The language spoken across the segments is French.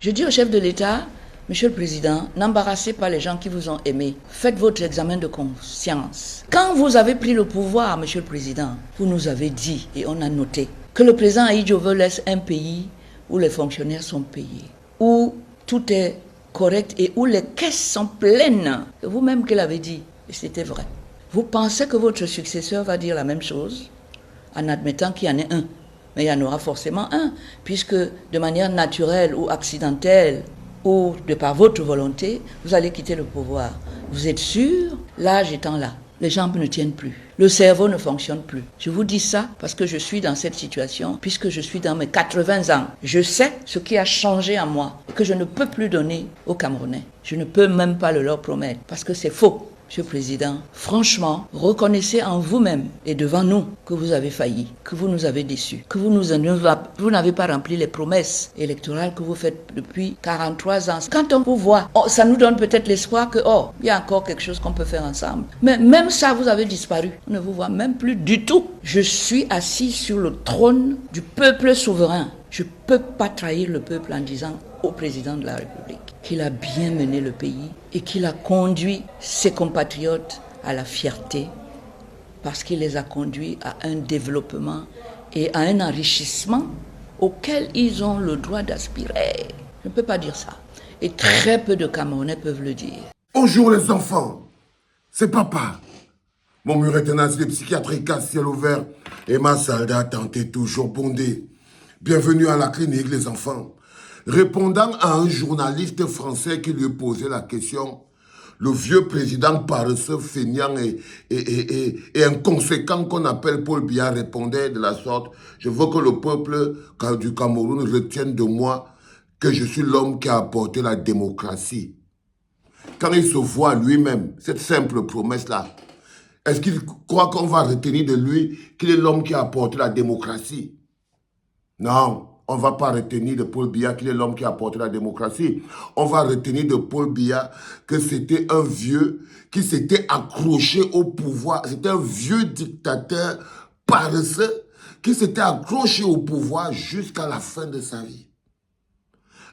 Je dis au chef de l'État, Monsieur le Président, n'embarrassez pas les gens qui vous ont aimé. Faites votre examen de conscience. Quand vous avez pris le pouvoir, Monsieur le Président, vous nous avez dit, et on a noté, que le président Ahidjo laisse un pays où les fonctionnaires sont payés, où tout est correct et où les caisses sont pleines. C'est vous-même qui l'avez dit, et c'était vrai. Vous pensez que votre successeur va dire la même chose en admettant qu'il y en ait un? Mais il y en aura forcément un, puisque de manière naturelle ou accidentelle, ou de par votre volonté, vous allez quitter le pouvoir. Vous êtes sûr? L'âge étant là, les jambes ne tiennent plus, le cerveau ne fonctionne plus. Je vous dis ça parce que je suis dans cette situation, puisque je suis dans mes 80 ans. Je sais ce qui a changé en moi, et que je ne peux plus donner aux Camerounais. Je ne peux même pas le leur promettre, parce que c'est faux. Monsieur le Président, franchement, reconnaissez en vous-même et devant nous que vous avez failli, que vous nous avez déçus, que vous n'avez pas rempli les promesses électorales que vous faites depuis 43 ans. Quand on vous voit, ça nous donne peut-être l'espoir que, il y a encore quelque chose qu'on peut faire ensemble. Mais même ça, vous avez disparu. On ne vous voit même plus du tout. Je suis assis sur le trône du peuple souverain. Je ne peux pas trahir le peuple en disant au président de la République qu'il a bien mené le pays et qu'il a conduit ses compatriotes à la fierté parce qu'il les a conduits à un développement et à un enrichissement auquel ils ont le droit d'aspirer. Je ne peux pas dire ça. Et très peu de Camerounais peuvent le dire. Bonjour les enfants, c'est papa. Mon mur est un asile psychiatrique à ciel ouvert et ma salle d'attente est toujours bondée. Bienvenue à la clinique les enfants. Répondant à un journaliste français qui lui posait la question, le vieux président paresseux, feignant et inconséquent qu'on appelle Paul Biya répondait de la sorte: je veux que le peuple du Cameroun retienne de moi que je suis l'homme qui a apporté la démocratie. Quand il se voit lui-même, cette simple promesse-là, est-ce qu'il croit qu'on va retenir de lui qu'il est l'homme qui a apporté la démocratie? Non. On ne va pas retenir de Paul Biya qu'il est l'homme qui a apporté la démocratie. On va retenir de Paul Biya que c'était un vieux qui s'était accroché au pouvoir. C'était un vieux dictateur paresseux qui s'était accroché au pouvoir jusqu'à la fin de sa vie.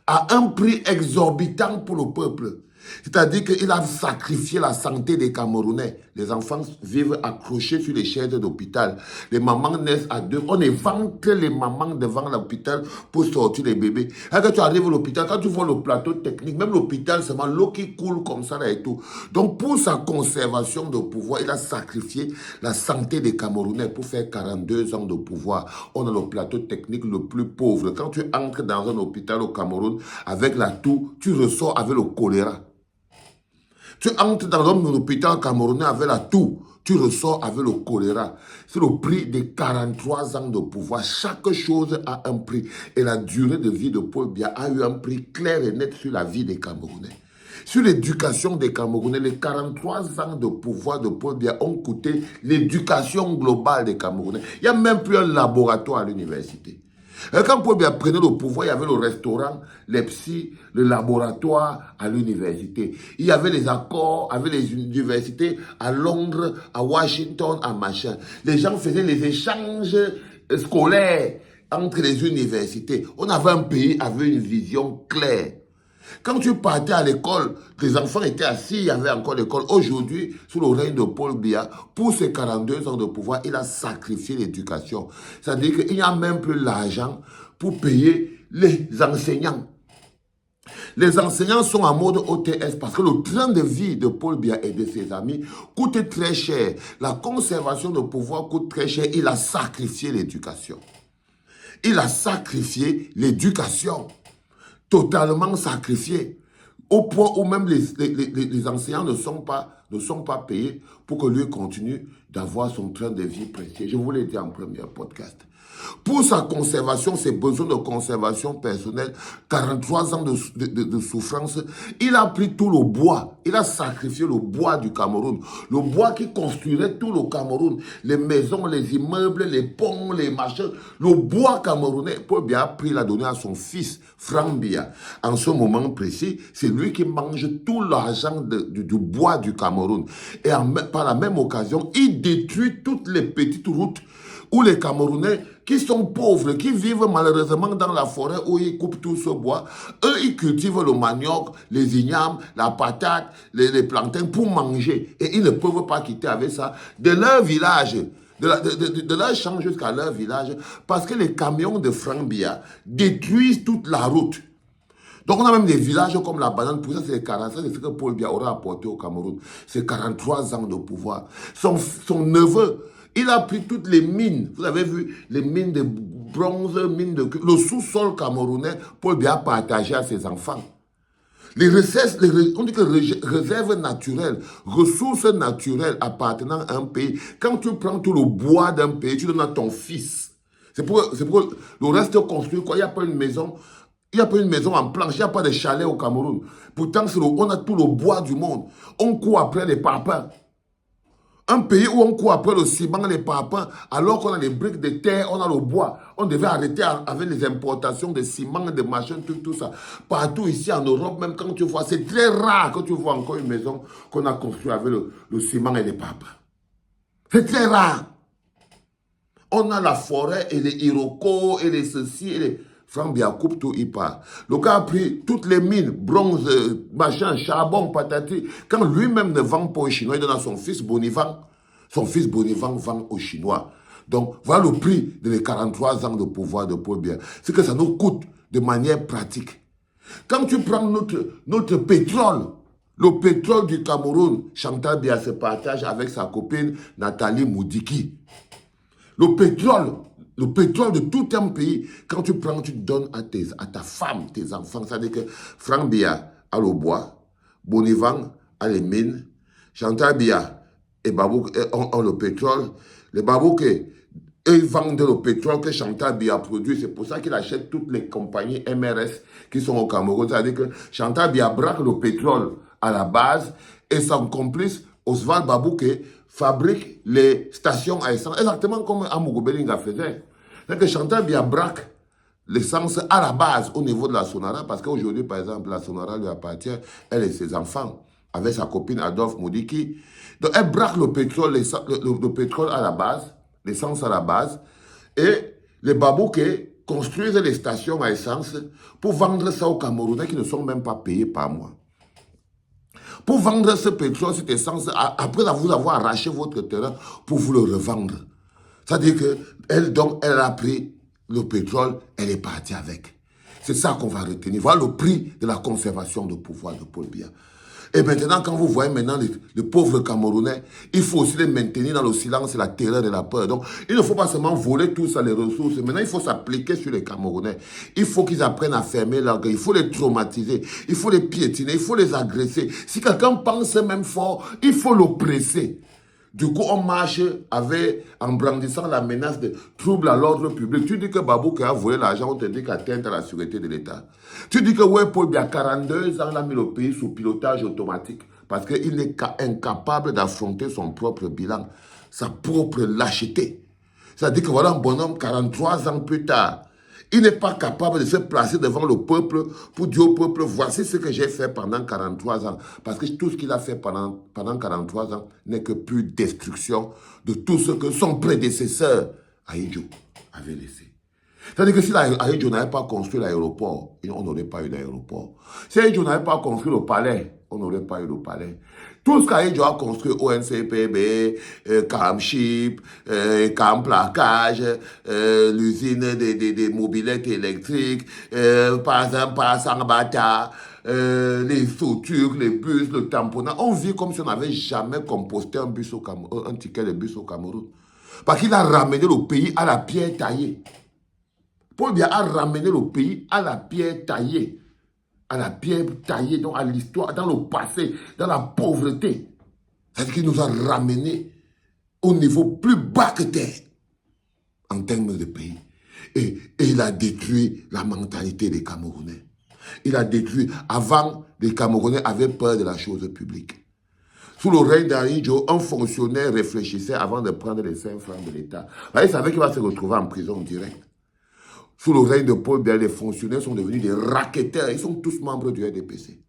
À un prix exorbitant pour le peuple. C'est-à-dire qu'il a sacrifié la santé des Camerounais. Les enfants vivent accrochés sur les chaises d'hôpital. Les mamans naissent à deux. On évente les mamans devant l'hôpital pour sortir les bébés. Et quand tu arrives à l'hôpital, quand tu vois le plateau technique, même l'hôpital, c'est l'eau qui coule comme ça là et tout. Donc pour sa conservation de pouvoir, il a sacrifié la santé des Camerounais pour faire 42 ans de pouvoir. On a le plateau technique le plus pauvre. Quand tu entres dans un hôpital au Cameroun avec la toux, tu ressors avec le choléra. Tu entres dans un hôpital camerounais avec la toux, tu ressors avec le choléra. C'est le prix de 43 ans de pouvoir. Chaque chose a un prix. Et la durée de vie de Paul Biya a eu un prix clair et net sur la vie des Camerounais. Sur l'éducation des Camerounais, les 43 ans de pouvoir de Paul Biya ont coûté l'éducation globale des Camerounais. Il n'y a même plus un laboratoire à l'université. Et quand Paul Biya prenait le pouvoir, il y avait le restaurant, les psys, le laboratoire à l'université. Il y avait les accords avec les universités à Londres, à Washington, à machin. Les gens faisaient les échanges scolaires entre les universités. On avait un pays avec une vision claire. Quand tu partais à l'école, les enfants étaient assis, il y avait encore l'école. Aujourd'hui, sous le règne de Paul Biya, pour ses 42 ans de pouvoir, il a sacrifié l'éducation. C'est-à-dire qu'il n'y a même plus l'argent pour payer les enseignants. Les enseignants sont en mode OTS parce que le train de vie de Paul Biya et de ses amis coûte très cher. La conservation de pouvoir coûte très cher. Il a sacrifié l'éducation. Il a sacrifié l'éducation. Totalement sacrifié, au point où même les enseignants ne sont pas payés pour que lui continue d'avoir son train de vie précieux. Je vous l'ai dit en premier podcast. Pour sa conservation, ses besoins de conservation personnelle, 43 ans de souffrance, il a pris tout le bois. Il a sacrifié le bois du Cameroun. Le bois qui construirait tout le Cameroun. Les maisons, les immeubles, les ponts, les machins. Le bois camerounais, Paul Biya a pris, l'a donné à son fils, Franck Biya. En ce moment précis, c'est lui qui mange tout l'argent du bois du Cameroun. Et par la même occasion, il détruit toutes les petites routes où les Camerounais qui sont pauvres, qui vivent malheureusement dans la forêt où ils coupent tout ce bois, eux, ils cultivent le manioc, les ignames, la patate, les plantains pour manger. Et ils ne peuvent pas quitter avec ça de leur village, de leur champ jusqu'à leur village, parce que les camions de Franck Biya détruisent toute la route. Donc on a même des villages comme la banane, pour ça c'est 45, c'est ce que Paul Biya aura apporté au Cameroun. C'est 43 ans de pouvoir. Son neveu, il a pris toutes les mines. Vous avez vu les mines de bronze, mines de... Le sous-sol camerounais, Paul Biya a partagé à ses enfants. Les recettes, on dit que réserves naturelles, ressources naturelles appartenant à un pays, quand tu prends tout le bois d'un pays, tu donnes à ton fils. C'est pour le reste construit, quoi. Il n'y a pas une maison... Il n'y a pas une maison en planche, il n'y a pas de chalet au Cameroun. Pourtant, on a tout le bois du monde. On court après les parpaings. Un pays où on court après le ciment, les parpaings, alors qu'on a les briques de terre, on a le bois. On devait arrêter avec les importations de ciment, de machins, tout ça. Partout ici en Europe, même quand tu vois, c'est très rare que tu vois encore une maison qu'on a construite avec le ciment et les parpaings. C'est très rare. On a la forêt et les Iroko et les ceci et les... Franck Biya coupe tout, il part. Le gars a pris toutes les mines, bronze, machin, charbon, patati. Quand lui-même ne vend pas aux Chinois, il donne à son fils Bonivan. Son fils Bonivan vend aux Chinois. Donc, voilà le prix des 43 ans de pouvoir de Paul Biya. C'est que ça nous coûte de manière pratique. Quand tu prends notre pétrole, le pétrole du Cameroun, Chantal Biya se partage avec sa copine Nathalie Moudiki. Le pétrole de tout un pays, quand tu prends, tu donnes à ta femme, tes enfants. C'est-à-dire que Franck Biya a le bois, Bonivan a les mines, Chantal Biya et Babou ont le pétrole. Les Babouké, eux, ils vendent le pétrole que Chantal Biya produit. C'est pour ça qu'il achète toutes les compagnies MRS qui sont au Cameroun. C'est-à-dire que Chantal Biya braque le pétrole à la base et son complice, Oswald Babouké, fabrique les stations à essence, exactement comme Amougou Belinga faisait. C'est que Chantal Biya braque l'essence à la base au niveau de la Sonara, parce qu'aujourd'hui, par exemple, la Sonara lui appartient, elle et ses enfants, avec sa copine Adolphe Moudiki. Donc, elle braque le pétrole, le pétrole à la base, l'essence à la base, et les Babouké construisent les stations à essence pour vendre ça aux Camerounais qui ne sont même pas payés par mois. Pour vendre ce pétrole, cette essence, après vous avoir arraché votre terrain, pour vous le revendre. C'est-à-dire qu'elle a pris le pétrole, elle est partie avec. C'est ça qu'on va retenir. Voilà le prix de la conservation de pouvoir de Paul Biya. Et maintenant, quand vous voyez maintenant les pauvres Camerounais, il faut aussi les maintenir dans le silence, la terreur et la peur. Donc, il ne faut pas seulement voler tout ça, les ressources. Maintenant, il faut s'appliquer sur les Camerounais. Il faut qu'ils apprennent à fermer leur gueule. Il faut les traumatiser. Il faut les piétiner. Il faut les agresser. Si quelqu'un pense même fort, il faut l'oppresser. Du coup, on marche en brandissant la menace de trouble à l'ordre public. Tu dis que Babouké a volé l'argent, on te dit qu'atteinte à la sécurité de l'État. Tu dis que ouais, Paul Biya, 42 ans, il a mis le pays sous pilotage automatique parce qu'il est incapable d'affronter son propre bilan, sa propre lâcheté. C'est-à-dire que voilà un bonhomme, 43 ans plus tard, il n'est pas capable de se placer devant le peuple pour dire au peuple, voici ce que j'ai fait pendant 43 ans. Parce que tout ce qu'il a fait pendant 43 ans n'est que pure destruction de tout ce que son prédécesseur, Ahidjo, avait laissé. C'est-à-dire que si Ahidjo n'avait pas construit l'aéroport, on n'aurait pas eu l'aéroport. Si Ahidjo n'avait pas construit le palais, on n'aurait pas eu le palais. Tout ce qu'Ahidjo a construit, ONCPB, Camchip, Cam Placage, l'usine des mobilettes électriques, par exemple, par Sambata, les structures, les bus, le tamponnat. On vit comme si on n'avait jamais composté un ticket de bus au Cameroun. Parce qu'il a ramené le pays à la pierre taillée. Paul Biya a ramené le pays à la pierre taillée. À la pierre taillée, donc à l'histoire, dans le passé, dans la pauvreté. C'est-à-dire qu'il nous a ramenés au niveau plus bas que terre en termes de pays. Et il a détruit la mentalité des Camerounais. Il a détruit. Avant, les Camerounais avaient peur de la chose publique. Sous le règne d'Ahidjo, un fonctionnaire réfléchissait avant de prendre les 5 francs de l'État. Il savait qu'il va se retrouver en prison direct. Sous le règne de Paul Biya, les fonctionnaires sont devenus des racketteurs. Ils sont tous membres du RDPC.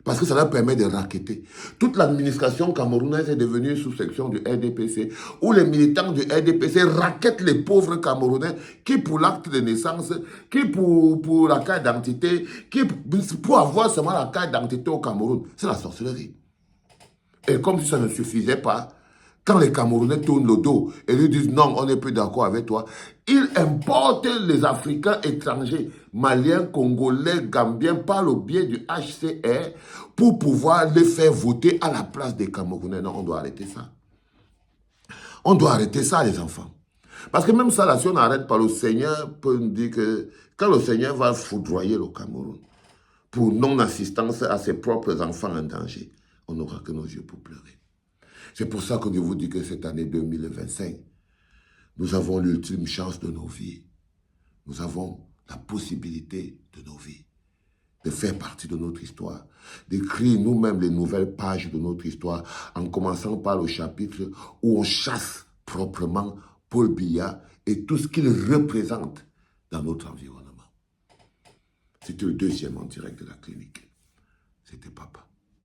Parce que ça leur permet de racketter. Toute l'administration camerounaise est devenue sous-section du RDPC, où les militants du RDPC rackettent les pauvres Camerounais qui, pour l'acte de naissance, qui pour la carte d'identité, qui pour avoir seulement la carte d'identité au Cameroun. C'est la sorcellerie. Et comme si ça ne suffisait pas, quand les Camerounais tournent le dos et lui disent non, on n'est plus d'accord avec toi, ils importent les Africains étrangers, Maliens, Congolais, Gambiens, par le biais du HCR pour pouvoir les faire voter à la place des Camerounais. Non, on doit arrêter ça. On doit arrêter ça, les enfants. Parce que même ça, là, si on n'arrête pas, le Seigneur peut nous dire que quand le Seigneur va foudroyer le Cameroun pour non-assistance à ses propres enfants en danger, on n'aura que nos yeux pour pleurer. C'est pour ça que je vous dis que cette année 2025, nous avons l'ultime chance de nos vies. Nous avons la possibilité de nos vies, de faire partie de notre histoire, d'écrire nous-mêmes les nouvelles pages de notre histoire, en commençant par le chapitre où on chasse proprement Paul Biya et tout ce qu'il représente dans notre environnement. C'était le deuxième en direct de la clinique.